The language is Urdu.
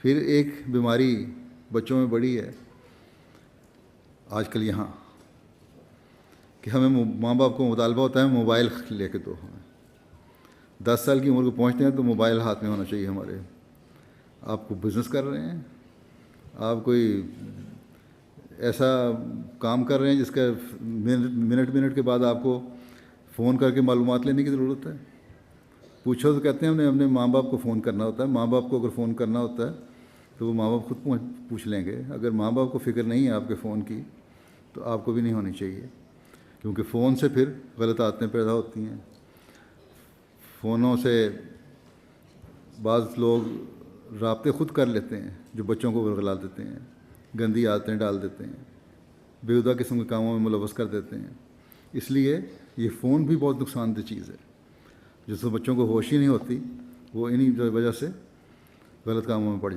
پھر ایک بیماری بچوں میں بڑی ہے آج کل یہاں کہ ہمیں ماں باپ کو مطالبہ ہوتا ہے موبائل لے کے دو ہمیں. 10 سال کی عمر کو پہنچتے ہیں تو موبائل ہاتھ میں ہونا چاہیے ہمارے. آپ کو بزنس کر رہے ہیں, آپ کوئی ایسا کام کر رہے ہیں جس کا منٹ کے بعد آپ کو فون کر کے معلومات لینے کی ضرورت ہے. پوچھو تو کہتے ہیں ہم نے اپنے ماں باپ کو فون کرنا ہوتا ہے. ماں باپ کو اگر فون کرنا ہوتا ہے تو وہ ماں باپ خود پوچھ لیں گے. اگر ماں باپ کو فکر نہیں ہے آپ کے فون کی تو آپ کو بھی نہیں ہونی چاہیے, کیونکہ فون سے پھر غلط عادتیں پیدا ہوتی ہیں. فونوں سے بعض لوگ رابطے خود کر لیتے ہیں جو بچوں کو ورغلا دیتے ہیں, گندی عادتیں ڈال دیتے ہیں, بےہودہ قسم کے کاموں میں ملوث کر دیتے ہیں. اس لیے یہ فون بھی بہت نقصان دہ چیز ہے. جس سے بچوں کو ہوش ہی نہیں ہوتی وہ انہی وجہ سے غلط کاموں میں پڑ